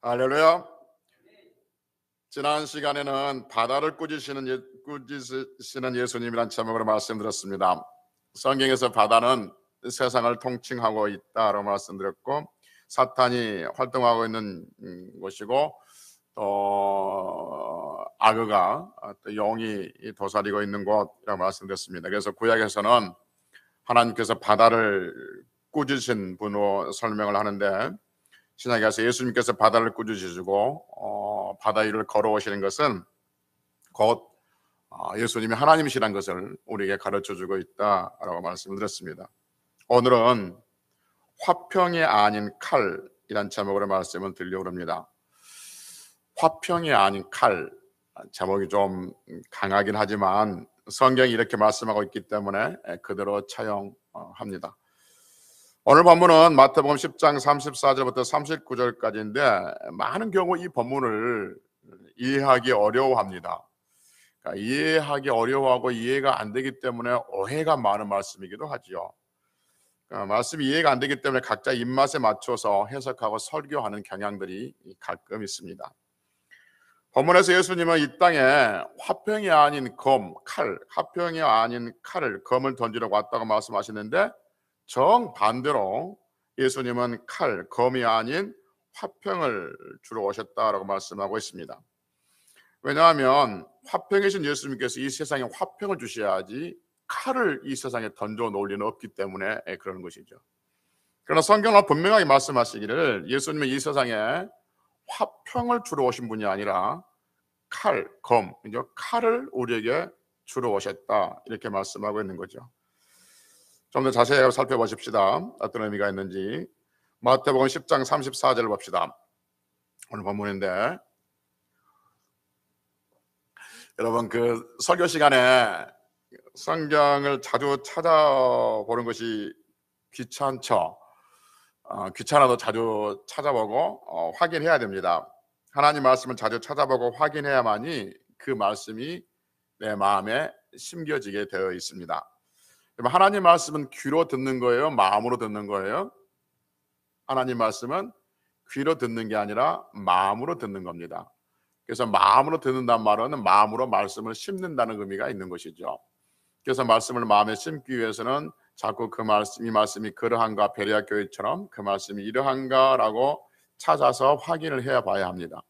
할렐루야. 지난 시간에는 바다를 꾸짖으시는 예수님이란 제목으로 말씀드렸습니다. 성경에서 바다는 세상을 통칭하고 있다라고 말씀드렸고, 사탄이 활동하고 있는 곳이고, 또 악어가, 또 영이 도사리고 있는 곳이라고 말씀드렸습니다. 그래서 구약에서는 하나님께서 바다를 꾸짖으신 분으로 설명을 하는데, 신약에서 예수님께서 바다를 꾸짖으시고 바다 위를 걸어오시는 것은 곧 예수님이 하나님이시라는 것을 우리에게 가르쳐주고 있다라고 말씀을 드렸습니다. 오늘은 화평이 아닌 칼이란 제목으로 말씀을 드리려고 합니다. 화평이 아닌 칼, 제목이 좀 강하긴 하지만 성경이 이렇게 말씀하고 있기 때문에 그대로 차용합니다. 오늘 본문은 마태복음 10장 34절부터 39절까지인데 많은 경우 이 본문을 이해하기 어려워합니다. 그러니까 이해하기 어려워하고 이해가 안 되기 때문에 오해가 많은 말씀이기도 하죠. 그러니까 말씀이 이해가 안 되기 때문에 각자 입맛에 맞춰서 해석하고 설교하는 경향들이 가끔 있습니다. 본문에서 예수님은 이 땅에 화평이 아닌 화평이 아닌 칼을, 검을 던지려고 왔다고 말씀하시는데, 정반대로 예수님은 검이 아닌 화평을 주러 오셨다라고 말씀하고 있습니다. 왜냐하면 화평이신 예수님께서 이 세상에 화평을 주셔야지 칼을 이 세상에 던져 놓을 리는 없기 때문에 그러는 것이죠. 그러나 성경은 분명하게 말씀하시기를 예수님은 이 세상에 화평을 주러 오신 분이 아니라 칼을 우리에게 주러 오셨다, 이렇게 말씀하고 있는 거죠. 좀 더 자세히 살펴보십시다. 어떤 의미가 있는지. 마태복음 10장 34절을 봅시다. 오늘 본문인데, 여러분 그 설교 시간에 성경을 자주 찾아보는 것이 귀찮죠. 귀찮아도 자주 찾아보고 확인해야 됩니다. 하나님 말씀을 자주 찾아보고 확인해야만이 그 말씀이 내 마음에 심겨지게 되어 있습니다. 하나님 말씀은 귀로 듣는 거예요? 마음으로 듣는 거예요? 하나님 말씀은 귀로 듣는 게 아니라 마음으로 듣는 겁니다. 그래서 마음으로 듣는다는 말은 마음으로 말씀을 심는다는 의미가 있는 것이죠. 그래서 말씀을 마음에 심기 위해서는 자꾸 이 말씀이 그러한가, 베레아 교회처럼 그 말씀이 이러한가라고 찾아서 확인을 해야 봐야 합니다.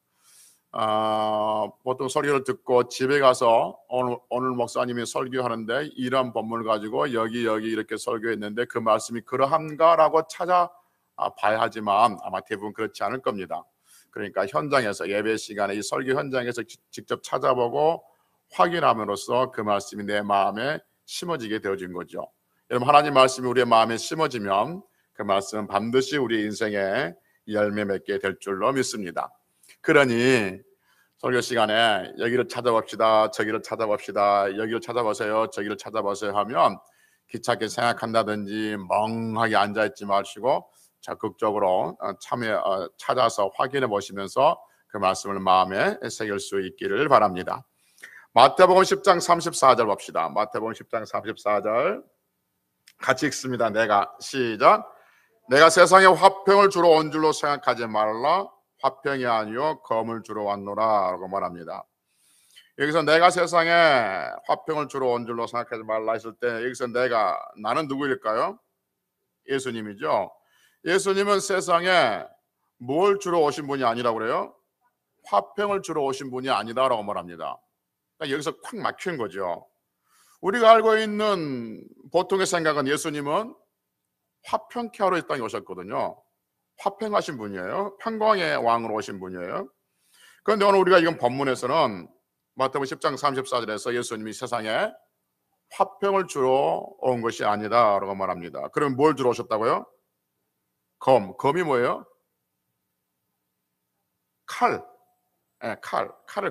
보통 설교를 듣고 집에 가서 오늘 목사님이 설교하는데 이런 본문을 가지고 여기 이렇게 설교했는데 그 말씀이 그러한가라고 찾아봐야 하지만 아마 대부분 그렇지 않을 겁니다. 그러니까 현장에서, 예배 시간에 이 설교 현장에서 직접 찾아보고 확인함으로써 그 말씀이 내 마음에 심어지게 되어진 거죠. 여러분, 하나님 말씀이 우리의 마음에 심어지면 그 말씀은 반드시 우리 인생에 열매 맺게 될 줄로 믿습니다. 그러니 설교 시간에 여기를 찾아봅시다, 저기를 찾아봅시다, 여기를 찾아보세요, 저기를 찾아보세요 하면 귀찮게 생각한다든지 멍하게 앉아있지 마시고 적극적으로 찾아서 확인해 보시면서 그 말씀을 마음에 새길 수 있기를 바랍니다. 마태복음 10장 34절 봅시다. 마태복음 10장 34절 같이 읽습니다. 시작. 내가 세상에 화평을 주러 온 줄로 생각하지 말라. 화평이 아니요 검을 주러 왔노라 라고 말합니다. 여기서 내가 세상에 화평을 주러 온 줄로 생각하지 말라 했을 때 여기서 나는 누구일까요? 예수님이죠. 예수님은 세상에 뭘 주러 오신 분이 아니라고 그래요? 화평을 주러 오신 분이 아니다라고 말합니다. 그러니까 여기서 콱 막힌 거죠. 우리가 알고 있는 보통의 생각은 예수님은 화평케 하러 이 땅에 오셨거든요. 화평하신 분이에요. 평강의 왕으로 오신 분이에요. 그런데 오늘 우리가 이건 본문에서는 마태복음 10장 34절에서 예수님이 세상에 화평을 주러 온 것이 아니다라고 말합니다. 그럼 뭘 주러 오셨다고요? 검이 뭐예요? 칼을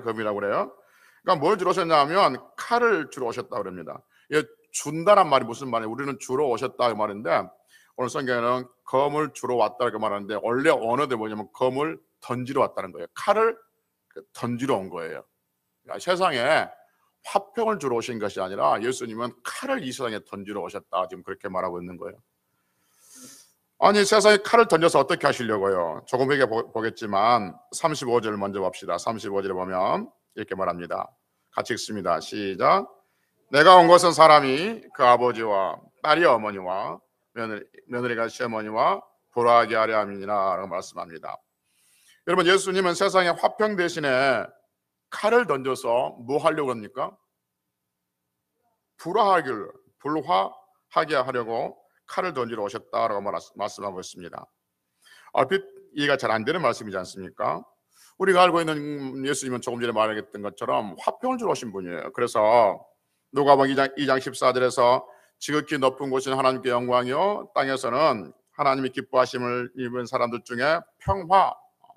검이라고 그래요. 그러니까 뭘 주러 오셨냐면 칼을 주러 오셨다고 그럽니다. 준다란 말이 무슨 말이에요? 우리는 주러 오셨다 그 말인데 오늘 성경에는 검을 주러 왔다 이렇게 말하는데 원래 언어대 뭐냐면 검을 던지러 왔다는 거예요. 칼을 던지러 온 거예요. 그러니까 세상에 화평을 주러 오신 것이 아니라 예수님은 칼을 이 세상에 던지러 오셨다, 지금 그렇게 말하고 있는 거예요. 아니 세상에 칼을 던져서 어떻게 하시려고요? 조금 후에 보겠지만 35절 먼저 봅시다. 35절에 보면 이렇게 말합니다. 같이 읽습니다. 시작. 내가 온 것은 사람이 그 아버지와 딸이 어머니와 며느리가 시어머니와 보라하게 하려 함이니라 라고 말씀합니다. 여러분, 예수님은 세상에 화평 대신에 칼을 던져서 뭐 하려고 합니까? 불화하게 하려고 칼을 던지러 오셨다라고 말씀하고 있습니다. 얼핏 이해가 잘 안 되는 말씀이지 않습니까? 우리가 알고 있는 예수님은 조금 전에 말했던 것처럼 화평을 주러 오신 분이에요. 그래서 누가복음 2장 14절에서 지극히 높은 곳인 하나님께 영광이요 땅에서는 하나님이 기뻐하심을 입은 사람들 중에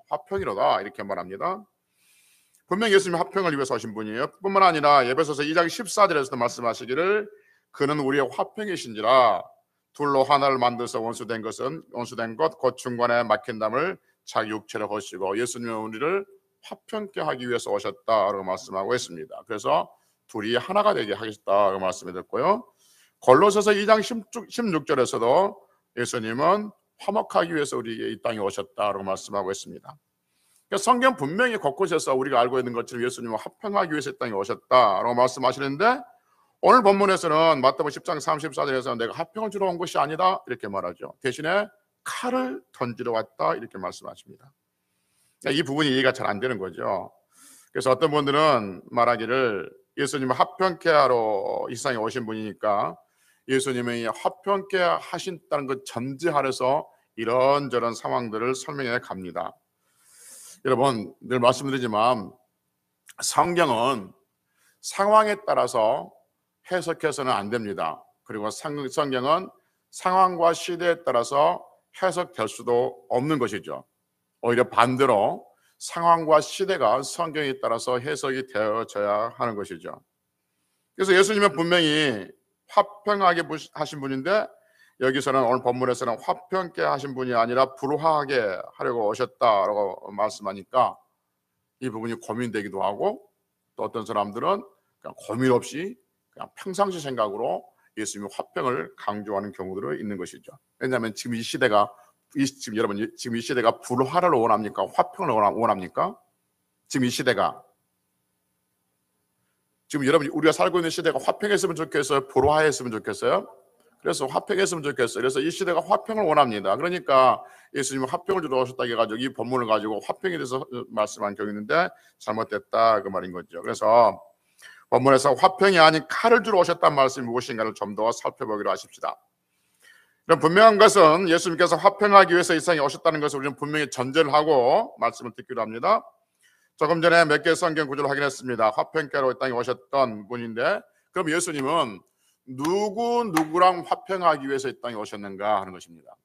화평이로다 이렇게 말합니다. 분명히 예수님이 화평을 위해서 오신 분이에요. 뿐만 아니라 에베소서 2장 14절에서도 말씀하시기를 그는 우리의 화평이신지라 둘로 하나를 만들어서 원수된 것 곧 중간에 막힌 담을 자기 육체로 거시고 예수님은 우리를 화평케 하기 위해서 오셨다라고 말씀하고 있습니다. 그래서 둘이 하나가 되게 하겠다고 말씀을 드렸고요. 골로새서 2장 16절에서도 예수님은 화목하기 위해서 우리에게 이 땅에 오셨다라고 말씀하고 있습니다. 그러니까 성경 분명히 곳곳에서 우리가 알고 있는 것처럼 예수님은 화평하기 위해서 이 땅에 오셨다라고 말씀하시는데 오늘 본문에서는 마태복음 10장 34절에서 내가 화평을 주러 온 것이 아니다 이렇게 말하죠. 대신에 칼을 던지러 왔다 이렇게 말씀하십니다. 이 부분이 이해가 잘 안 되는 거죠. 그래서 어떤 분들은 말하기를 예수님은 화평케 하러 이 세상에 오신 분이니까 예수님이 화평케 하신다는 것 전제하에서 이런저런 상황들을 설명해 갑니다. 여러분, 늘 말씀드리지만 성경은 상황에 따라서 해석해서는 안 됩니다. 그리고 성경은 상황과 시대에 따라서 해석될 수도 없는 것이죠. 오히려 반대로 상황과 시대가 성경에 따라서 해석이 되어져야 하는 것이죠. 그래서 예수님은 분명히 화평하게 하신 분인데 여기서는 오늘 본문에서는 화평케 하신 분이 아니라 불화하게 하려고 오셨다라고 말씀하니까 이 부분이 고민되기도 하고 또 어떤 사람들은 그냥 고민 없이 그냥 평상시 생각으로 예수님의 화평을 강조하는 경우들이 있는 것이죠. 왜냐하면 지금 이 시대가 지금 이 시대가 불화를 원합니까? 화평을 원합니까? 지금 이 시대가 지금 여러분 우리가 살고 있는 시대가 화평했으면 좋겠어요? 불화했으면 좋겠어요? 그래서 화평했으면 좋겠어요. 그래서 이 시대가 화평을 원합니다. 그러니까 예수님은 화평을 주러 오셨다 해가지고 이 본문을 가지고 화평에 대해서 말씀한 경우 있는데 잘못됐다 그 말인 거죠. 그래서 본문에서 화평이 아닌 칼을 주러 오셨다는 말씀이 무엇인가를 좀 더 살펴보기로 하십시다. 그럼 분명한 것은 예수님께서 화평하기 위해서 이 세상에 오셨다는 것을 우리는 분명히 전제를 하고 말씀을 듣기로 합니다. 조금 전에 몇 개의 성경 구절을 확인했습니다. 화평케로 이 땅에 오셨던 분인데 그럼 예수님은 누구랑 화평하기 위해서 이 땅에 오셨는가 하는 것입니다.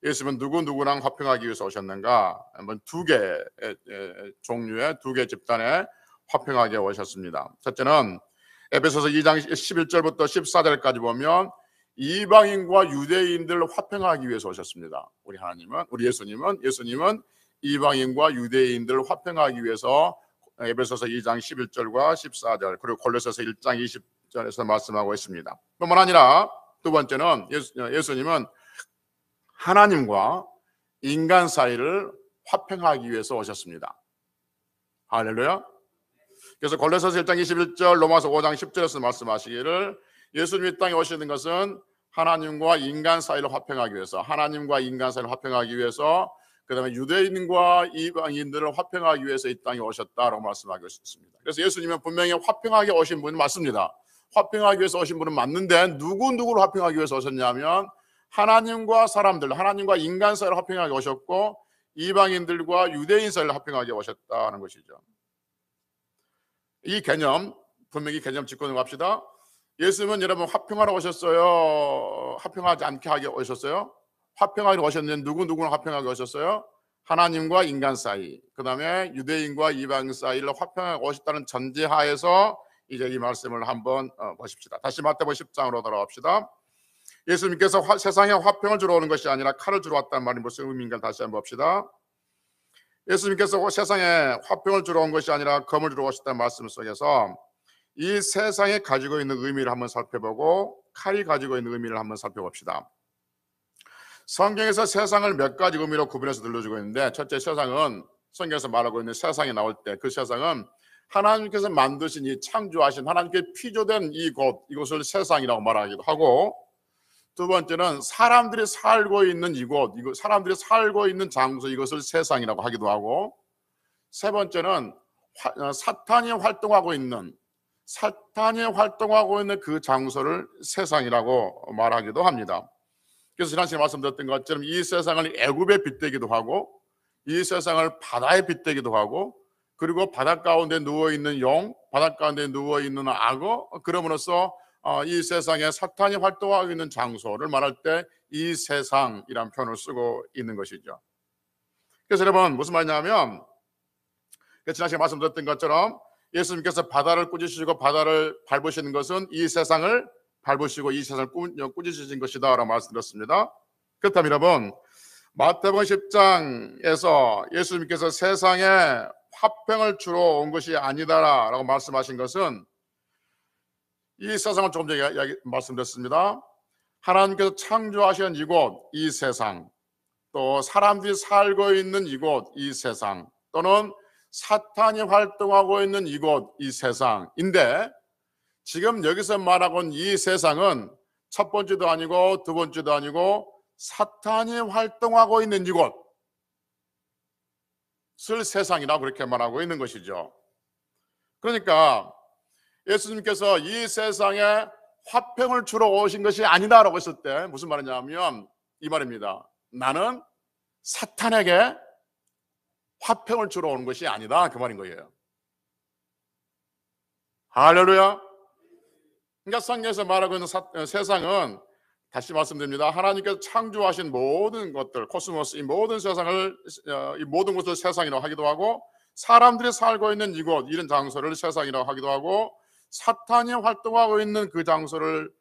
예수님은 누구랑 화평하기 위해서 오셨는가? 한번 두 개의 종류의 두 개의 집단에 화평하게 오셨습니다. 첫째는 에베소서 2장 11절부터 14절까지 보면 이방인과 유대인들을 화평하기 위해서 오셨습니다. 우리 예수님은 이방인과 유대인들을 화평하기 위해서 에베소서 2장 11절과 14절 그리고 골로새서 1장 20절에서 말씀하고 있습니다. 뿐만 아니라 두 번째는 예수님은 하나님과 인간 사이를 화평하기 위해서 오셨습니다. 할렐루야. 그래서 골로새서 1장 21절 로마서 5장 10절에서 말씀하시기를 예수님이 이 땅에 오시는 것은 하나님과 인간 사이를 화평하기 위해서 그 다음에 유대인과 이방인들을 화평하기 위해서 이 땅에 오셨다라고 말씀하고 있습니다. 그래서 예수님은 분명히 화평하게 오신 분은 맞습니다. 화평하기 위해서 오신 분은 맞는데 누구를 화평하기 위해서 오셨냐면 하나님과 인간 사이를 화평하게 오셨고 이방인들과 유대인 사이를 화평하게 오셨다는 것이죠. 이 개념 분명히 개념 짚고 넘어갑시다. 예수님은 여러분 화평하러 오셨어요? 화평하지 않게 하게 오셨어요? 화평하게 오셨는데 누구랑 화평하게 오셨어요? 하나님과 인간 사이, 그 다음에 유대인과 이방 사이를 화평하게 오셨다는 전제하에서 이제 이 말씀을 한번 보십시다. 다시 마태복음 10장으로 돌아갑시다. 예수님께서 세상에 화평을 주러 오는 것이 아니라 칼을 주러 왔다는 말이 무슨 의미인가 다시 한번 봅시다. 예수님께서 세상에 화평을 주러 온 것이 아니라 검을 주러 오셨다는 말씀 속에서 이 세상에 가지고 있는 의미를 한번 살펴보고 칼이 가지고 있는 의미를 한번 살펴봅시다. 성경에서 세상을 몇 가지 의미로 구분해서 들려주고 있는데, 첫째, 세상은 성경에서 말하고 있는 세상이 나올 때 그 세상은 하나님께서 만드신 이 창조하신 하나님께 피조된 이곳을 세상이라고 말하기도 하고, 두 번째는 사람들이 살고 있는 사람들이 살고 있는 장소, 이것을 세상이라고 하기도 하고, 세 번째는 사탄이 활동하고 있는 그 장소를 세상이라고 말하기도 합니다. 그래서 지난 시간에 말씀드렸던 것처럼 이 세상을 애굽에 빗대기도 하고, 이 세상을 바다에 빗대기도 하고, 그리고 바닷 가운데 누워있는 용, 바닷 가운데 누워있는 악어, 그러므로써 이 세상에 사탄이 활동하고 있는 장소를 말할 때 이 세상이라는 표현을 쓰고 있는 것이죠. 그래서 여러분, 무슨 말이냐면, 지난 시간에 말씀드렸던 것처럼 예수님께서 바다를 꾸짖으시고 바다를 밟으시는 것은 이 세상을 밟으시고 이 세상을 꾸짖으신 것이다 라고 말씀드렸습니다. 그렇다면 여러분, 마태복음 10장에서 예수님께서 세상에 화평을 주러 온 것이 아니다라고 말씀하신 것은, 이 세상을 조금 전에 말씀드렸습니다. 하나님께서 창조하신 이곳, 이 세상, 또 사람들이 살고 있는 이곳, 이 세상, 또는 사탄이 활동하고 있는 이곳, 이 세상인데, 지금 여기서 말하고 있는 이 세상은 첫 번째도 아니고 두 번째도 아니고 사탄이 활동하고 있는 이곳을 세상이라고 그렇게 말하고 있는 것이죠. 그러니까 예수님께서 이 세상에 화평을 주러 오신 것이 아니다라고 했을 때 무슨 말이냐면 이 말입니다. 나는 사탄에게 화평을 주러 오는 것이 아니다, 그 말인 거예요. 할렐루야. 그러니까 성경에서 말하고 있는 세상은, 다시 말씀드립니다, 하나님께서 창조하신 모든 것들, 코스모스, 이 모든 세상을, 이 모든 것을 세상이라고 하기도 하고, 사람들이 살고 있는 이곳, 이런 장소를 세상이라고 하기도 하고, 사탄이 활동하고 있는 그 장소를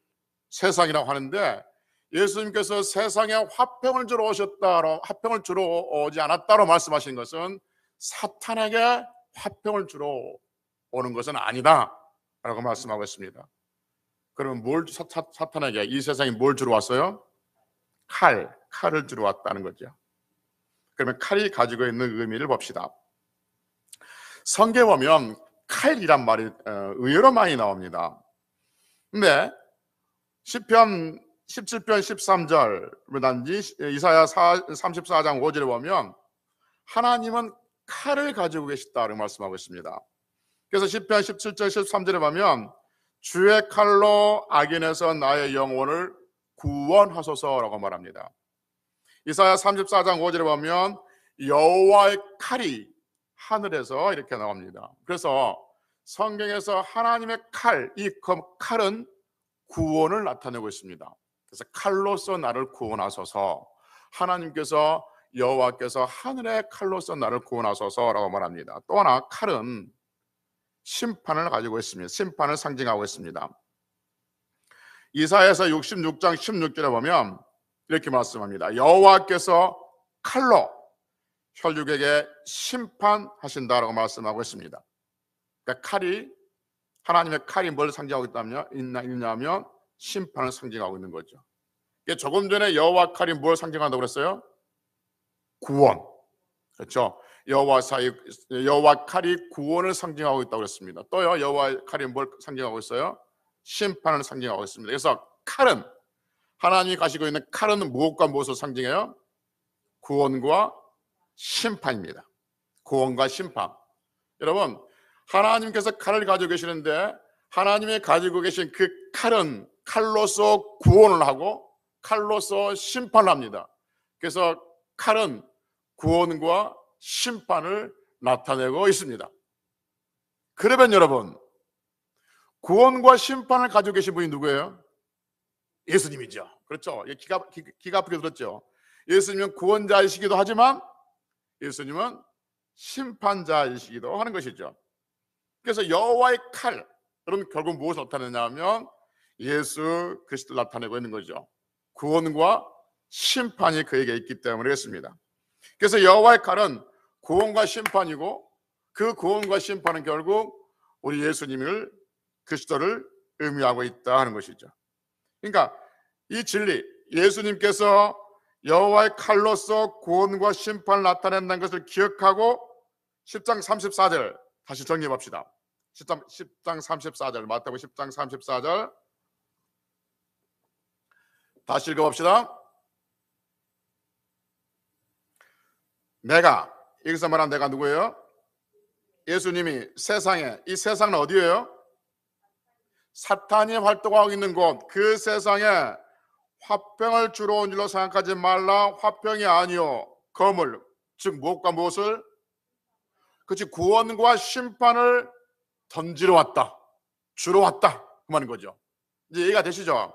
세상이라고 하는데, 예수님께서 세상에 화평을 주러 오셨다, 화평을 주러 오지 않았다로 말씀하신 것은 사탄에게 화평을 주러 오는 것은 아니다 라고 말씀하고 있습니다. 그러면 사탄에게 이 세상에 뭘 주러 왔어요? 칼을 주러 왔다는 거죠. 그러면 칼이 가지고 있는 의미를 봅시다. 성경에 보면 칼이란 말이 의외로 많이 나옵니다. 근데 시편 17편 13절, 이사야 34장 5절에 보면 하나님은 칼을 가지고 계시다고 말씀하고 있습니다. 그래서 시편 17절 13절에 보면 주의 칼로 악인에서 나의 영혼을 구원하소서라고 말합니다. 이사야 34장 5절에 보면 여호와의 칼이 하늘에서 이렇게 나옵니다. 그래서 성경에서 하나님의 칼, 이 칼은 구원을 나타내고 있습니다. 그래서 칼로서 나를 구원하소서, 하나님께서 여호와께서 하늘의 칼로서 나를 구원하소서라고 말합니다. 또 하나, 칼은 심판을 가지고 있습니다. 심판을 상징하고 있습니다. 이사야서 66장 16절에 보면 이렇게 말씀합니다. 여호와께서 칼로 혈육에게 심판하신다라고 말씀하고 있습니다. 그러니까 칼이, 하나님의 칼이 뭘 상징하고 있냐면 심판을 상징하고 있는 거죠. 조금 전에 여호와 칼이 뭘 상징한다고 그랬어요? 구원. 그렇죠? 여호와 칼이 구원을 상징하고 있다고 그랬습니다. 또요, 여호와 칼이 뭘 상징하고 있어요? 심판을 상징하고 있습니다. 그래서 칼은, 하나님이 가지고 있는 칼은 무엇과 무엇을 상징해요? 구원과 심판입니다. 구원과 심판. 여러분, 하나님께서 칼을 가지고 계시는데 하나님이 가지고 계신 그 칼은 칼로서 구원을 하고 칼로서 심판을 합니다. 그래서 칼은 구원과 심판을 나타내고 있습니다. 그러면 여러분, 구원과 심판을 가지고 계신 분이 누구예요? 예수님이죠. 그렇죠? 기가 아프게 들었죠. 예수님은 구원자이시기도 하지만 예수님은 심판자이시기도 하는 것이죠. 그래서 여호와의 칼, 여러분 결국 무엇을 나타내냐면 예수 그리스도를 나타내고 있는 거죠. 구원과 심판이 그에게 있기 때문에 그렇습니다. 그래서 여호와의 칼은 구원과 심판이고, 그 구원과 심판은 결국 우리 예수님을, 그리스도를 의미하고 있다 하는 것이죠. 그러니까 이 진리, 예수님께서 여호와의 칼로서 구원과 심판을 나타낸다는 것을 기억하고 10장 34절 다시 정리해 봅시다. 10장 34절 마태복음 10장 34절 다시 읽어봅시다. 내가, 여기서 말한 내가 누구예요? 예수님이 세상에, 이 세상은 어디예요? 사탄이 활동하고 있는 곳, 그 세상에 화평을 주러 온 줄로 생각하지 말라. 화평이 아니요 거물, 즉 무엇과 무엇을? 그렇지, 구원과 심판을 던지러 왔다, 주러 왔다, 그 말인 거죠. 이제 이해가 되시죠?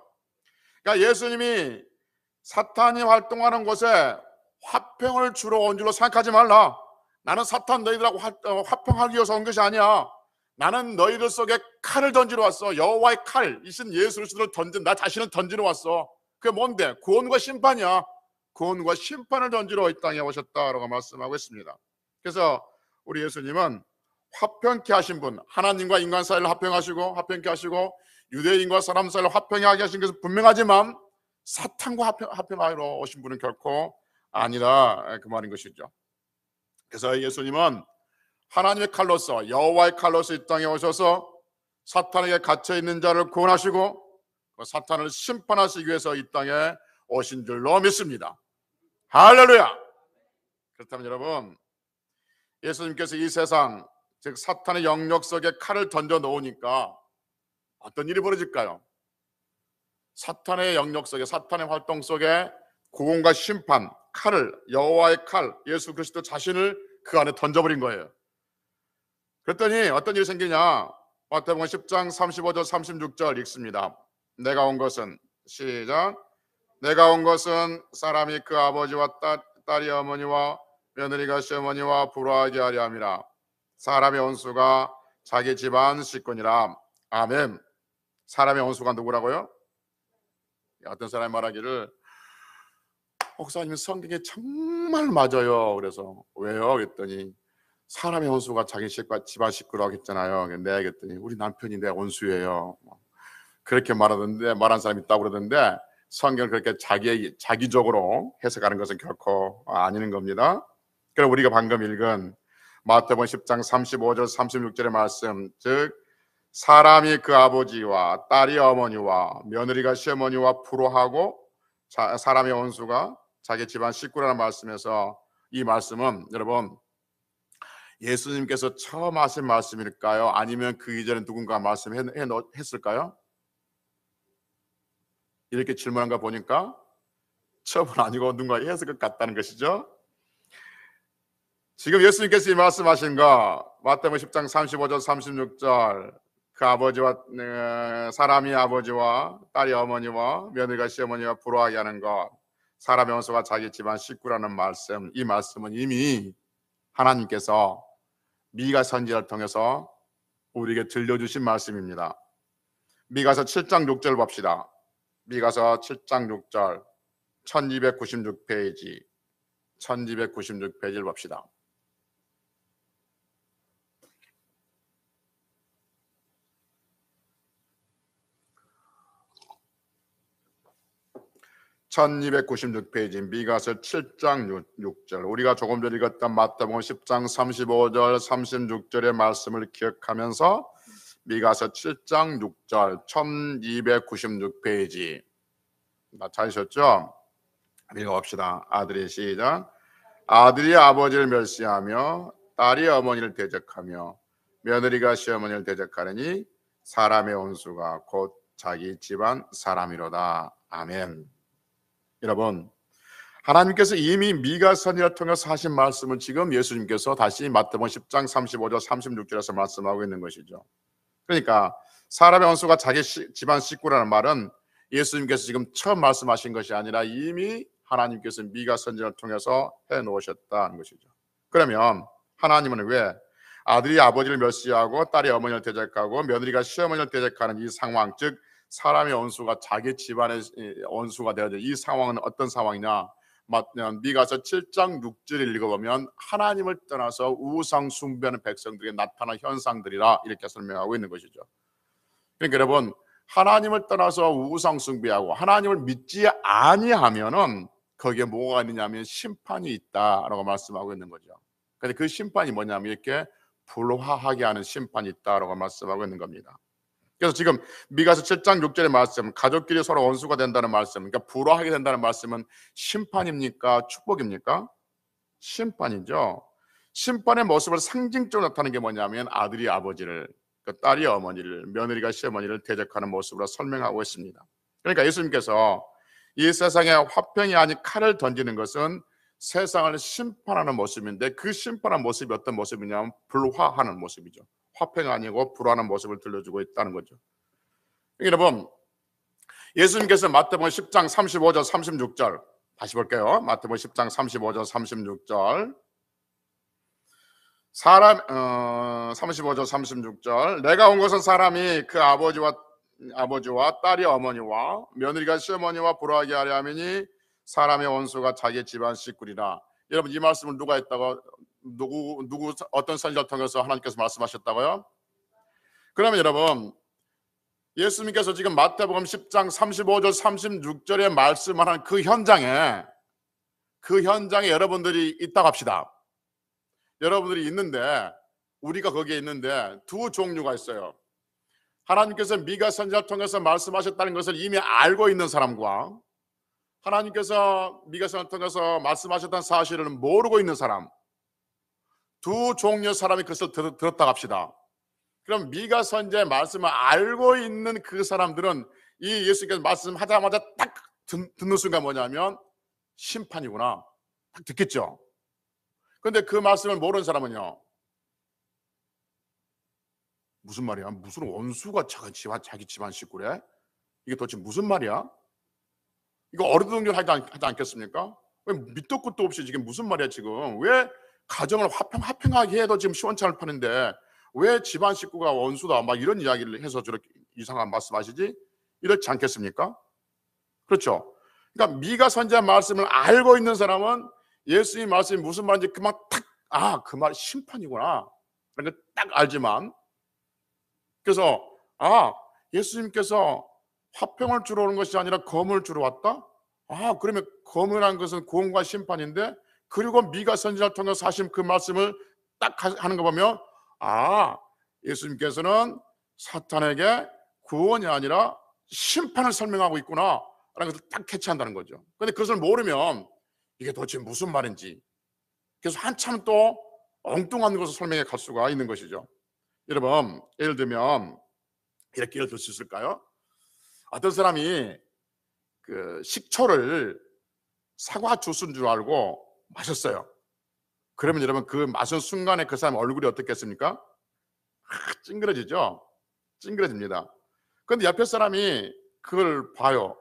그러니까 예수님이 사탄이 활동하는 곳에 화평을 주러 온 줄로 생각하지 말라. 나는 사탄 너희들하고 화평하기 위해서 온 것이 아니야. 나는 너희들 속에 칼을 던지러 왔어. 여호와의 칼, 이신 예수 그리스도를 던진 나 자신을 던지러 왔어. 그게 뭔데? 구원과 심판이야. 구원과 심판을 던지러 이 땅에 오셨다라고 말씀하고 있습니다. 그래서 우리 예수님은 화평케 하신 분, 하나님과 인간 사이를 화평케 하시고 유대인과 사람 사이를 화평하게 하신 것은 분명하지만 사탄과 화평하러 오신 분은 결코 아니라 그 말인 것이죠. 그래서 예수님은 하나님의 칼로서, 여호와의 칼로서 이 땅에 오셔서 사탄에게 갇혀있는 자를 구원하시고 사탄을 심판하시기 위해서 이 땅에 오신 줄로 믿습니다. 할렐루야. 그렇다면 여러분, 예수님께서 이 세상, 즉 사탄의 영역 속에 칼을 던져 놓으니까 어떤 일이 벌어질까요? 사탄의 영역 속에, 사탄의 활동 속에 구원과 심판, 칼을, 여호와의 칼, 예수 그리스도 자신을 그 안에 던져버린 거예요. 그랬더니 어떤 일이 생기냐? 마태복음 10장 35절 36절 읽습니다. 내가 온 것은, 시작, 내가 온 것은 사람이 그 아버지와 딸이 어머니와 며느리가 시어머니와 부러워하게 하려 함이라. 사람의 원수가 자기 집안 식구니라. 아멘. 사람의 원수가 누구라고요? 어떤 사람이 말하기를, 목사님 성경에 정말 맞아요. 그래서 왜요? 그랬더니 사람의 원수가 자기 집안 식구라고 했잖아요. 내가 그랬더니 우리 남편이 내 원수예요. 그렇게 말한 사람이 있다고 그러던데, 성경을 그렇게 자기적으로 해석하는 것은 결코 아닌 겁니다. 그럼 우리가 방금 읽은 마태복음 10장 35절 36절의 말씀, 즉 사람이 그 아버지와 딸이 어머니와 며느리가 시어머니와 불호하고 사람의 원수가 자기 집안 식구라는 말씀에서, 이 말씀은 여러분 예수님께서 처음 하신 말씀일까요? 아니면 그 이전에 누군가 말씀했을까요? 이렇게 질문한 거 보니까 처음은 아니고 누군가 했을 것 같다는 것이죠. 지금 예수님께서 이 말씀하신 거, 마태복음 10장 35절 36절, 그 아버지와 사람이 아버지와 딸이 어머니와 며느리가 시어머니와 불호하게 하는 것, 사람의 원수가 자기 집안 식구라는 말씀, 이 말씀은 이미 하나님께서 미가 선지자를 통해서 우리에게 들려주신 말씀입니다. 미가서 7장 6절 봅시다. 미가서 7장 6절 1296페이지 1296페이지를 봅시다. (1296페이지) 미가서 7장 6절, 우리가 조금 전에 읽었던 마태복음 10장 35절 36절의 말씀을 기억하면서 미가서 7장 6절 1296페이지 다 찾으셨죠? 읽어봅시다. 아들이, 시작, 아들이 아버지를 멸시하며 딸이 어머니를 대적하며 며느리가 시어머니를 대적하느니 사람의 원수가 곧 자기 집안 사람이로다. 아멘. 여러분, 하나님께서 이미 미가 선지자를 통해서 하신 말씀을 지금 예수님께서 다시 마태복음 10장 35절 36절에서 말씀하고 있는 것이죠. 그러니까 사람의 원수가 자기 집안 식구라는 말은 예수님께서 지금 처음 말씀하신 것이 아니라 이미 하나님께서 미가 선지자를 통해서 해놓으셨다는 것이죠. 그러면 하나님은 왜 아들이 아버지를 멸시하고 딸이 어머니를 대적하고 며느리가 시어머니를 대적하는 이 상황, 즉 사람의 원수가 자기 집안의 원수가 되어져, 이 상황은 어떤 상황이냐? 미가서 7장 6절을 읽어보면 하나님을 떠나서 우상 숭배하는 백성들에게 나타난 현상들이라 이렇게 설명하고 있는 것이죠. 그러니까 여러분, 하나님을 떠나서 우상 숭배하고 하나님을 믿지 아니하면은 거기에 뭐가 있느냐면 심판이 있다라고 말씀하고 있는 거죠. 근데 그 심판이 뭐냐면 이렇게 불화하게 하는 심판이 있다라고 말씀하고 있는 겁니다. 그래서 지금 미가서 7장 6절의 말씀, 가족끼리 서로 원수가 된다는 말씀, 그러니까 불화하게 된다는 말씀은 심판입니까? 축복입니까? 심판이죠. 심판의 모습을 상징적으로 나타내는 게 뭐냐면 아들이 아버지를, 딸이 어머니를, 며느리가 시어머니를 대적하는 모습으로 설명하고 있습니다. 그러니까 예수님께서 이 세상에 화평이 아닌 칼을 던지는 것은 세상을 심판하는 모습인데, 그 심판하는 모습이 어떤 모습이냐면 불화하는 모습이죠. 화평이 아니고 불화하는 모습을 들려주고 있다는 거죠. 여러분, 예수님께서 마태복음 10장 35절 36절 다시 볼게요. 마태복음 10장 35절 36절 35절 36절 내가 온 것은 사람이 그 아버지와 딸이 어머니와 며느리가 시어머니와 불화하게 하려 함이니 사람의 원수가 자기 집안 식구리라. 여러분, 이 말씀을 누가 했다고, 누구 어떤 선지자를 통해서 하나님께서 말씀하셨다고요? 그러면 여러분, 예수님께서 지금 마태복음 10장 35절 36절에 말씀하는 그 현장에 여러분들이 있다고 합시다. 여러분들이 있는데, 우리가 거기에 있는데 두 종류가 있어요. 하나님께서 미가 선지자를 통해서 말씀하셨다는 것을 이미 알고 있는 사람과 하나님께서 미가 선지자를 통해서 말씀하셨다는 사실을 모르고 있는 사람, 두 종류의 사람이 그것을 들었다고 합시다. 그럼 미가 선지자의 말씀을 알고 있는 그 사람들은 이 예수님께서 말씀하자마자 딱 듣는 순간 뭐냐면 심판이구나, 딱 듣겠죠. 그런데 그 말씀을 모르는 사람은요, 무슨 말이야? 무슨 원수가 자기 집안 식구래? 이게 도대체 무슨 말이야? 이거 어리둥절 하지 않겠습니까? 왜 밑도 끝도 없이 지금 무슨 말이야 지금? 왜 가정을 화평하게 해도 지금 시원찮을 판인데 왜 집안 식구가 원수다 막 이런 이야기를 해서 저렇게 이상한 말씀하시지? 이렇지 않겠습니까? 그렇죠? 그러니까 미가 선지자 말씀을 알고 있는 사람은 예수님 말씀이 무슨 말인지 그만 딱, 그 말 심판이구나 그런 걸 딱 알지만, 그래서 예수님께서 화평을 주러 오는 것이 아니라 검을 주러 왔다? 그러면 검이라는 것은 구원과 심판인데, 그리고 미가 선지자를 통해서 하신 그 말씀을 딱 하는 거 보면 예수님께서는 사탄에게 구원이 아니라 심판을 설명하고 있구나 라는 것을 딱 캐치한다는 거죠. 그런데 그것을 모르면 이게 도대체 무슨 말인지 그래서 한참 또 엉뚱한 것을 설명해 갈 수가 있는 것이죠. 여러분, 예를 들면 이렇게 예를 들 수 있을까요? 어떤 사람이 그 식초를 사과 주스인 줄 알고 마셨어요. 그러면 여러분, 그 마신 순간에 그 사람 얼굴이 어떻겠습니까? 찡그러지죠? 찡그러집니다. 그런데 옆에 사람이 그걸 봐요.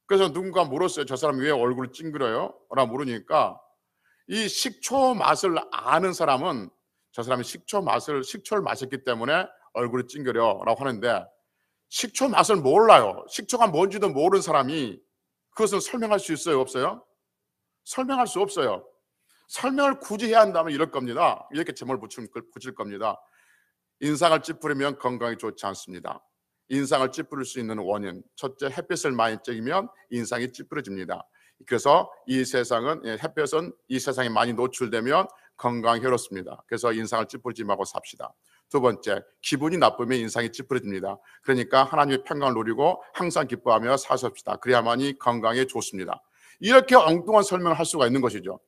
그래서 누군가 물었어요. 저 사람이 왜 얼굴이 찡그려요? 라고 물으니까 이 식초 맛을 아는 사람은 저 사람이 식초를 마셨기 때문에 얼굴이 찡그려 라고 하는데, 식초 맛을 몰라요. 식초가 뭔지도 모르는 사람이 그것을 설명할 수 있어요? 없어요? 설명할 수 없어요. 설명을 굳이 해야 한다면 이럴 겁니다. 이렇게 제목을 붙일 겁니다. 인상을 찌푸리면 건강이 좋지 않습니다. 인상을 찌푸릴 수 있는 원인, 첫째, 햇빛을 많이 쬐면 인상이 찌푸려집니다. 그래서 이 세상은, 햇볕은 이 세상에 많이 노출되면 건강에 해롭습니다. 그래서 인상을 찌푸리지 말고 삽시다. 두 번째, 기분이 나쁘면 인상이 찌푸려집니다. 그러니까 하나님의 평강을 누리고 항상 기뻐하며 사십시다. 그래야만이 건강에 좋습니다. 이렇게 엉뚱한 설명을 할 수가 있는 것이죠.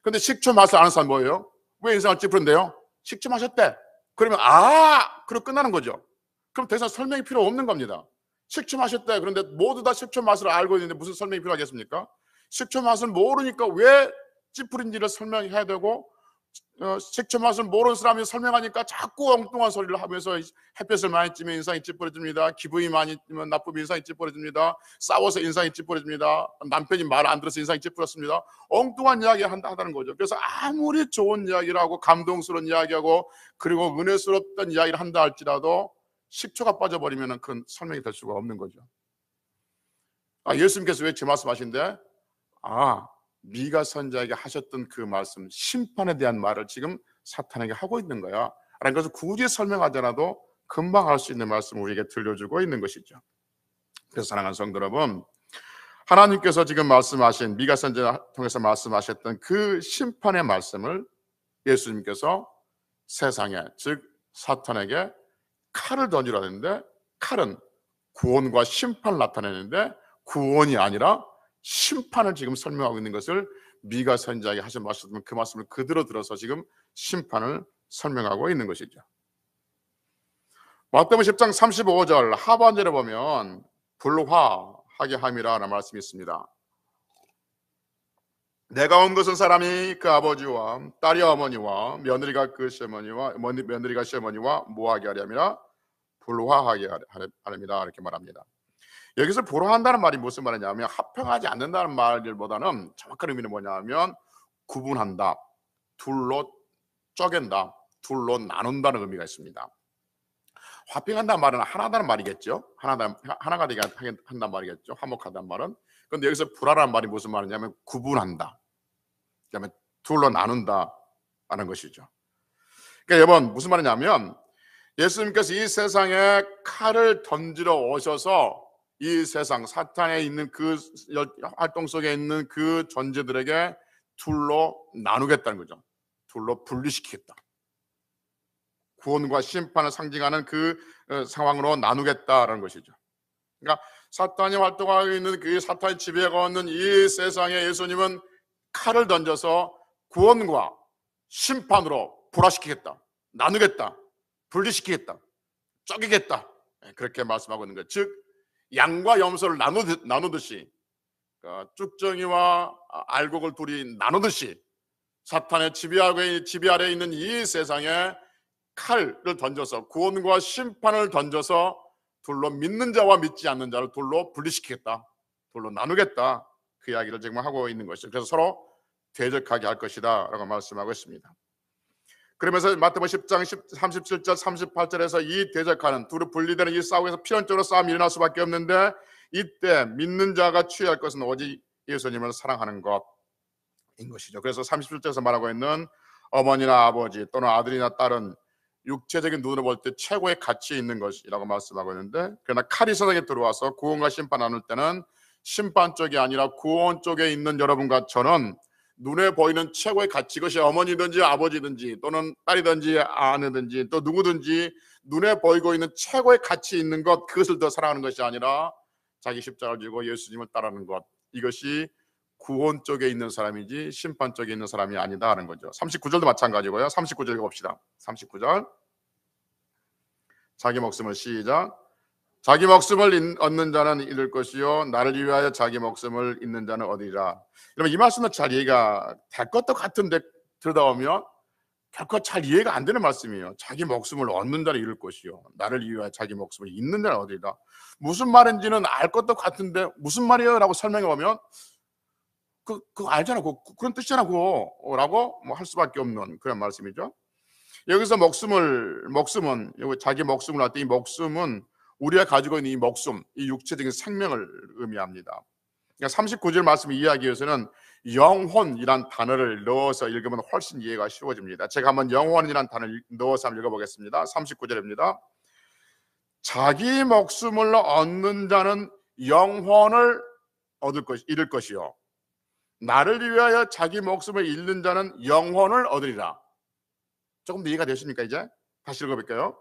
그런데 식초 맛을 아는 사람 뭐예요? 왜 인상을 찌푸린대요? 식초 마셨대. 그러면 그럼 끝나는 거죠. 그럼 더 이상 설명이 필요 없는 겁니다. 식초 마셨대. 그런데 모두 다 식초 맛을 알고 있는데 무슨 설명이 필요하겠습니까? 식초 맛을 모르니까 왜 찌푸린지를 설명해야 되고, 식초 맛을 모르는 사람이 설명하니까 자꾸 엉뚱한 소리를 하면서 햇볕을 많이 쬐면 인상이 찌푸려집니다. 기분이 많이 찌면 나쁘면 인상이 찌푸려집니다. 싸워서 인상이 찌푸려집니다. 남편이 말 안 들어서 인상이 찌푸렸습니다. 엉뚱한 이야기 한다는 거죠. 그래서 아무리 좋은 이야기를 하고 감동스러운 이야기하고 그리고 은혜스럽던 이야기를 한다 할지라도 식초가 빠져버리면 그건 설명이 될 수가 없는 거죠. 예수님께서 왜 제 말씀하신데 미가 선지자에게 하셨던 그 말씀, 심판에 대한 말을 지금 사탄에게 하고 있는 거야 라는 것을 굳이 설명하지 않아도 금방 알 수 있는 말씀을 우리에게 들려주고 있는 것이죠. 그래서 사랑하는 성도 여러분, 하나님께서 지금 말씀하신 미가 선지자 통해서 말씀하셨던 그 심판의 말씀을 예수님께서 세상에, 즉 사탄에게 칼을 던지라 했는데, 칼은 구원과 심판을 나타내는데 구원이 아니라 심판을 지금 설명하고 있는 것을 미가 선지자에게 하신 말씀은 그 말씀을 그대로 들어서 지금 심판을 설명하고 있는 것이죠. 마태복음 10장 35절 하반절에 보면 불화하게 함이라는 말씀이 있습니다. 내가 온 것은 사람이 그 아버지와 딸이 어머니와 며느리가 그 시어머니와 며느리가 시어머니와 뭐하게 하려니라 불화하게 하렵니다. 이렇게 말합니다. 여기서 불화한다는 말이 무슨 말이냐면 합평하지 않는다는 말보다는 정확한 의미는 뭐냐면 구분한다, 둘로 쪼갠다, 둘로 나눈다는 의미가 있습니다. 화평한다는 말은 하나다는 말이겠죠. 하나가 되게 한다는 말이겠죠. 화목하다는 말은. 그런데 여기서 불화라는 말이 무슨 말이냐면 구분한다, 그다음에 둘로 나눈다 하는 것이죠. 그러니까 여러분 무슨 말이냐면 예수님께서 이 세상에 칼을 던지러 오셔서 이 세상 사탄에 있는 그 활동 속에 있는 그 존재들에게 둘로 나누겠다는 거죠. 둘로 분리시키겠다. 구원과 심판을 상징하는 그 상황으로 나누겠다라는 것이죠. 그러니까 사탄이 활동하고 있는 그 사탄의 지배가 있는 이 세상에 예수님은 칼을 던져서 구원과 심판으로 불화시키겠다, 나누겠다, 분리시키겠다, 쪼개겠다, 그렇게 말씀하고 있는 거예요. 즉 양과 염소를 나누듯이 쭉정이와 알곡을 둘이 나누듯이 사탄의 지배 아래 있는 이 세상에 칼을 던져서 구원과 심판을 던져서 둘로 믿는 자와 믿지 않는 자를 둘로 분리시키겠다, 둘로 나누겠다, 그 이야기를 지금 하고 있는 것이죠. 그래서 서로 대적하게 할 것이다 라고 말씀하고 있습니다. 그러면서 마태복음 10장 37절 38절에서 이 대적하는 둘이 분리되는 이 싸움에서 필연적으로 싸움이 일어날 수밖에 없는데 이때 믿는 자가 취할 것은 오직 예수님을 사랑하는 것인 것이죠. 그래서 37절에서 말하고 있는 어머니나 아버지 또는 아들이나 딸은 육체적인 눈으로 볼 때 최고의 가치 있는 것이라고 말씀하고 있는데, 그러나 칼이 세상에 들어와서 구원과 심판 나눌 때는 심판 쪽이 아니라 구원 쪽에 있는 여러분과 저는 눈에 보이는 최고의 가치, 그것이 어머니든지 아버지든지 또는 딸이든지 아내든지 또 누구든지 눈에 보이고 있는 최고의 가치 있는 것, 그것을 더 사랑하는 것이 아니라 자기 십자가를 지고 예수님을 따르는 것, 이것이 구원 쪽에 있는 사람이지 심판 쪽에 있는 사람이 아니다 하는 거죠. 39절도 마찬가지고요. 39절 읽어봅시다. 39절 자기 목숨을 시작. 자기 목숨을 얻는 자는 잃을 것이요 나를 위하여 자기 목숨을 잃는 자는 얻으리라. 여러분 이 말씀은 잘 이해가 될 것도 같은데 들여다보면 결코 잘 이해가 안 되는 말씀이에요. 자기 목숨을 얻는 자는 잃을 것이요 나를 위하여 자기 목숨을 잃는 자는 얻으리라. 무슨 말인지는 알 것도 같은데 무슨 말이에요? 라고 설명해 보면 그거 알잖아, 그런 뜻이잖아, 라고 할 수밖에 없는 그런 말씀이죠. 여기서 목숨은 자기 목숨을 할 때 이 목숨은 우리가 가지고 있는 이 목숨, 이 육체적인 생명을 의미합니다. 그러니까 39절 말씀을 이해하기 위해서는 영혼이란 단어를 넣어서 읽으면 훨씬 이해가 쉬워집니다. 제가 한번 영혼이란 단어를 넣어서 한번 읽어보겠습니다. 39절입니다. 자기 목숨을 얻는 자는 영혼을 잃을 것이요 나를 위하여 자기 목숨을 잃는 자는 영혼을 얻으리라. 조금 더 이해가 되십니까? 이제 다시 읽어볼게요.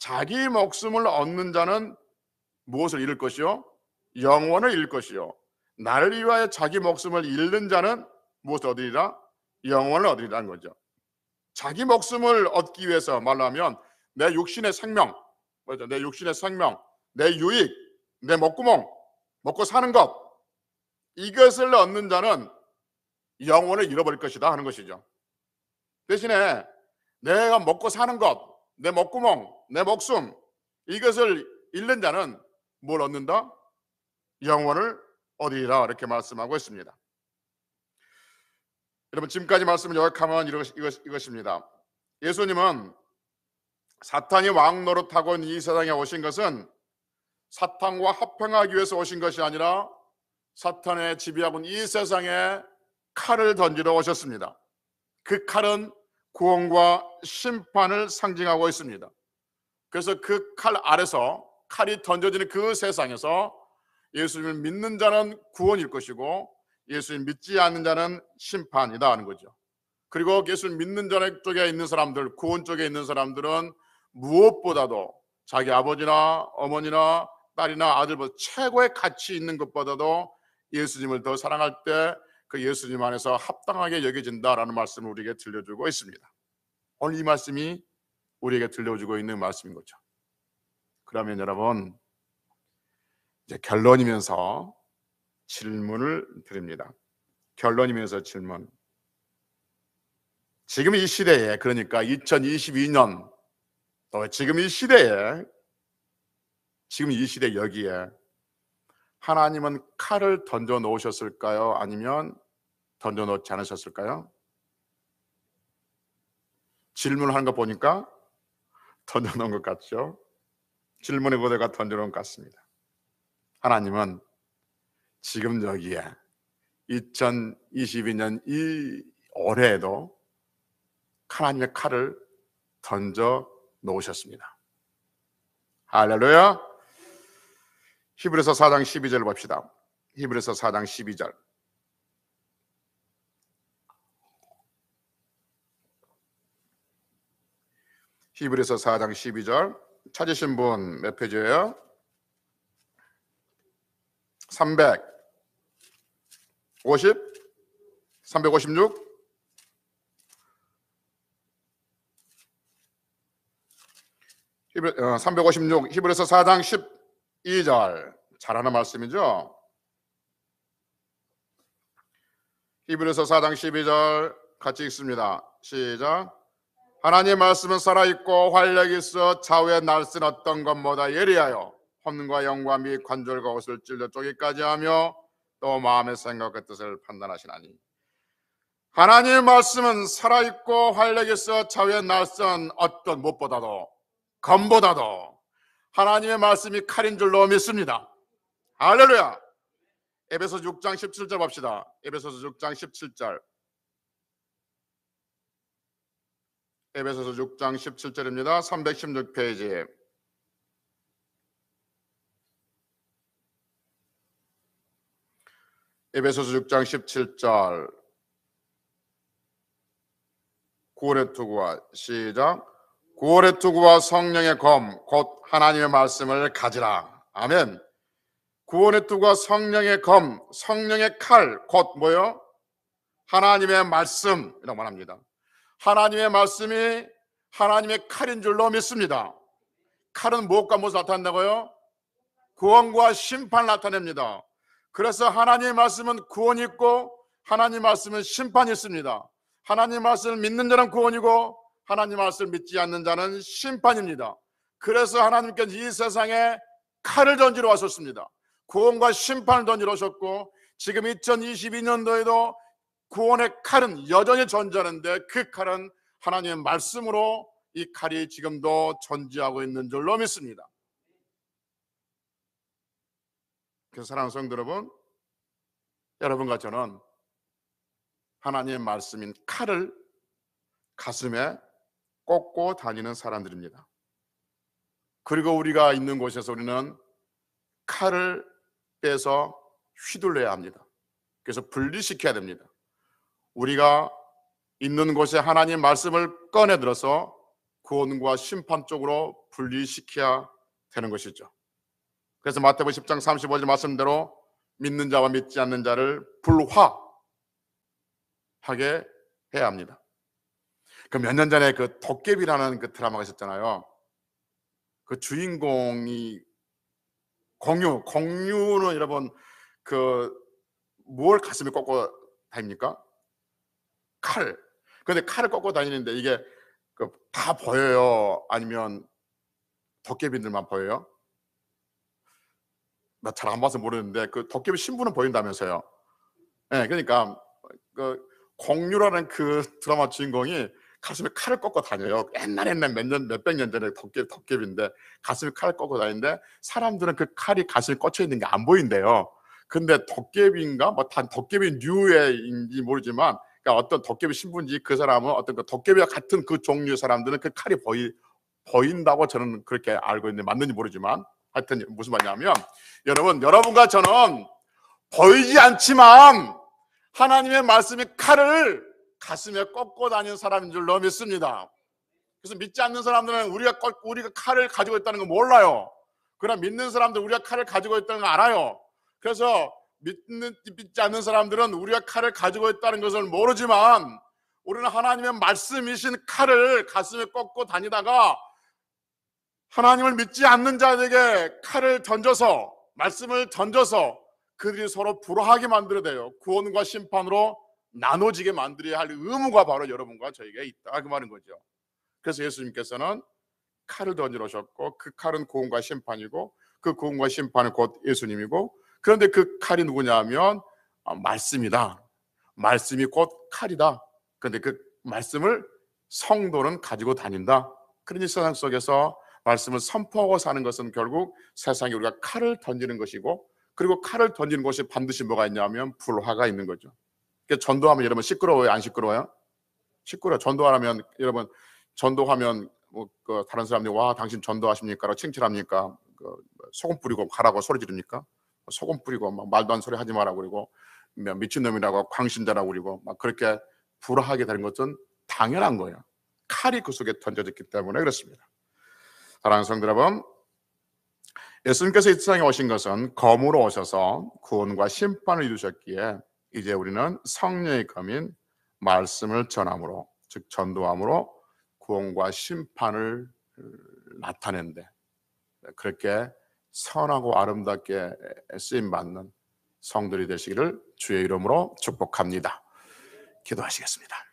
자기 목숨을 얻는 자는 무엇을 잃을 것이요? 영혼을 잃을 것이요 나를 위하여 자기 목숨을 잃는 자는 무엇을 얻으리라? 영혼을 얻으리라는 거죠. 자기 목숨을 얻기 위해서 말로 하면 내 육신의 생명, 내 육신의 생명, 내 유익, 내 목구멍, 먹고 사는 것, 이것을 얻는 자는 영혼을 잃어버릴 것이다 하는 것이죠. 대신에 내가 먹고 사는 것, 내 목구멍, 내 목숨, 이것을 잃는 자는 뭘 얻는다? 영혼을 얻으리라 이렇게 말씀하고 있습니다. 여러분 지금까지 말씀을 요약하면 이것입니다. 예수님은 사탄이 왕 노릇하고 있는 이 세상에 오신 것은 사탄과 합평하기 위해서 오신 것이 아니라 사탄의 지배하고 있는 이 세상에 칼을 던지러 오셨습니다. 그 칼은 구원과 심판을 상징하고 있습니다. 그래서 그 칼 아래서 칼이 던져지는 그 세상에서 예수님을 믿는 자는 구원일 것이고 예수님 믿지 않는 자는 심판이다 하는 거죠. 그리고 예수를 믿는 자 쪽에 있는 사람들, 구원 쪽에 있는 사람들은 무엇보다도 자기 아버지나 어머니나 딸이나 아들보다 최고의 가치 있는 것보다도 예수님을 더 사랑할 때 그 예수님 안에서 합당하게 여겨진다라는 말씀을 우리에게 들려주고 있습니다. 오늘 이 말씀이 우리에게 들려주고 있는 말씀인 거죠. 그러면 여러분, 이제 결론이면서 질문을 드립니다. 결론이면서 질문. 지금 이 시대에, 그러니까 2022년 또 지금 이 시대에, 지금 이 시대 여기에 하나님은 칼을 던져 놓으셨을까요? 아니면 던져 놓지 않으셨을까요? 질문하는 거 보니까 던져 놓은 것 같죠? 질문의 고대가 던져 놓은 것 같습니다. 하나님은 지금 여기에 2022년 이 올해에도 하나님의 칼을 던져 놓으셨습니다. 할렐루야. 히브리서 4장 12절 봅시다. 히브리서 4장 12절. 히브리서 4장 12절 찾으신 분 몇 페이지예요? 356? 356 히브리서 4장 12절. 잘하는 말씀이죠. 히브리서 4장 12절 같이 읽습니다. 시작. 하나님의 말씀은 살아있고 활력이 있어 좌우에 날선 어떤 것보다 예리하여 혼과 영과 및 관절과 옷을 찔러 쪼개기까지 하며 또 마음의 생각과 뜻을 판단하시나니 하나님의 말씀은 살아있고 활력이 있어 좌우에 날선 어떤 무엇보다도 검보다도 하나님의 말씀이 칼인 줄로 믿습니다. 할렐루야. 에베소서 6장 17절 봅시다. 에베소서 6장 17절. 에베소서 6장 17절입니다. 316페이지. 에베소서 6장 17절. 구원의 투구와 시작. 구원의 투구와 성령의 검 곧 하나님의 말씀을 가지라. 아멘. 구원의 투구와 성령의 검, 성령의 칼 곧 뭐요? 하나님의 말씀이라고 말합니다. 하나님의 말씀이 하나님의 칼인 줄로 믿습니다. 칼은 무엇과 무엇을 나타낸다고요? 구원과 심판을 나타냅니다. 그래서 하나님의 말씀은 구원이 있고 하나님의 말씀은 심판이 있습니다. 하나님의 말씀을 믿는 자는 구원이고 하나님의 말씀을 믿지 않는 자는 심판입니다. 그래서 하나님께서 이 세상에 칼을 던지러 왔었습니다. 구원과 심판을 던지러 오셨고 지금 2022년도에도 구원의 칼은 여전히 존재하는데 그 칼은 하나님의 말씀으로 이 칼이 지금도 존재하고 있는 줄로 믿습니다. 그래서 사랑하는 성도 여러분, 여러분과 저는 하나님의 말씀인 칼을 가슴에 꽂고 다니는 사람들입니다. 그리고 우리가 있는 곳에서 우리는 칼을 빼서 휘둘러야 합니다. 그래서 분리시켜야 됩니다. 우리가 있는 곳에 하나님의 말씀을 꺼내들어서 구원과 심판 쪽으로 분리시켜야 되는 것이죠. 그래서 마태복음 10장 35절 말씀대로 믿는 자와 믿지 않는 자를 불화하게 해야 합니다. 그 몇 년 전에 그 도깨비라는 그 드라마가 있었잖아요. 그 주인공이 공유는 여러분 그 뭘 가슴에 꽂고 다닙니까? 칼. 그런데 칼을 꽂고 다니는데 이게 그 다 보여요? 아니면 도깨비들만 보여요? 나 잘 안 봐서 모르는데 그 도깨비 신부는 보인다면서요. 네, 그러니까 그 공유라는 그 드라마 주인공이 가슴에 칼을 꽂고 다녀요. 옛날에 몇백 년 전에 도깨비인데 가슴에 칼을 꽂고 다니는데 사람들은 그 칼이 가슴에 꽂혀 있는 게 안 보인대요. 근데 도깨비인가 뭐 단 도깨비 류의인지 모르지만 그러니까 어떤 도깨비 신부인지 그 사람은 어떤 그 도깨비와 같은 그 종류의 사람들은 그 칼이 보인다고 저는 그렇게 알고 있는데 맞는지 모르지만 하여튼 무슨 말이냐면 여러분과 저는 보이지 않지만 하나님의 말씀이 칼을 가슴에 꽂고 다니는 사람인 줄로 믿습니다. 그래서 믿지 않는 사람들은 우리가 칼을 가지고 있다는 거 몰라요. 그러나 믿는 사람들 우리가 칼을 가지고 있다는 거 알아요. 그래서 믿지 않는 사람들은 우리가 칼을 가지고 있다는 것을 모르지만 우리는 하나님의 말씀이신 칼을 가슴에 꽂고 다니다가 하나님을 믿지 않는 자들에게 칼을 던져서 말씀을 던져서 그들이 서로 불화하게 만들어대요. 구원과 심판으로 나눠지게 만들어야 할 의무가 바로 여러분과 저에게 있다 그 말인 거죠. 그래서 예수님께서는 칼을 던져놓으셨고 그 칼은 구원과 심판이고 그 구원과 심판은 곧 예수님이고 그런데 그 칼이 누구냐 하면 말씀이다. 말씀이 곧 칼이다. 그런데 그 말씀을 성도는 가지고 다닌다. 그러니 세상 속에서 말씀을 선포하고 사는 것은 결국 세상에 우리가 칼을 던지는 것이고 그리고 칼을 던지는 곳이 반드시 뭐가 있냐면 불화가 있는 거죠. 그러니까 전도하면 여러분 시끄러워요? 안 시끄러워요? 시끄러워요. 전도하면 여러분 전도하면 다른 사람들이 와 당신 전도하십니까? 라고 칭찬합니까? 소금 뿌리고 가라고 소리 지릅니까? 소금 뿌리고 막 말도 안 소리 하지 마라고 그러고 미친놈이라고 광신자라고 그러고 막 그렇게 불화하게 되는 것은 당연한 거예요. 칼이 그 속에 던져졌기 때문에 그렇습니다. 사랑하는 성도 여러분, 예수님께서 이 세상에 오신 것은 검으로 오셔서 구원과 심판을 이루셨기에 이제 우리는 성령의 검인 말씀을 전함으로 즉 전도함으로 구원과 심판을 나타낸데 그렇게 선하고 아름답게 쓰임받는 성들이 되시기를 주의 이름으로 축복합니다. 기도하시겠습니다.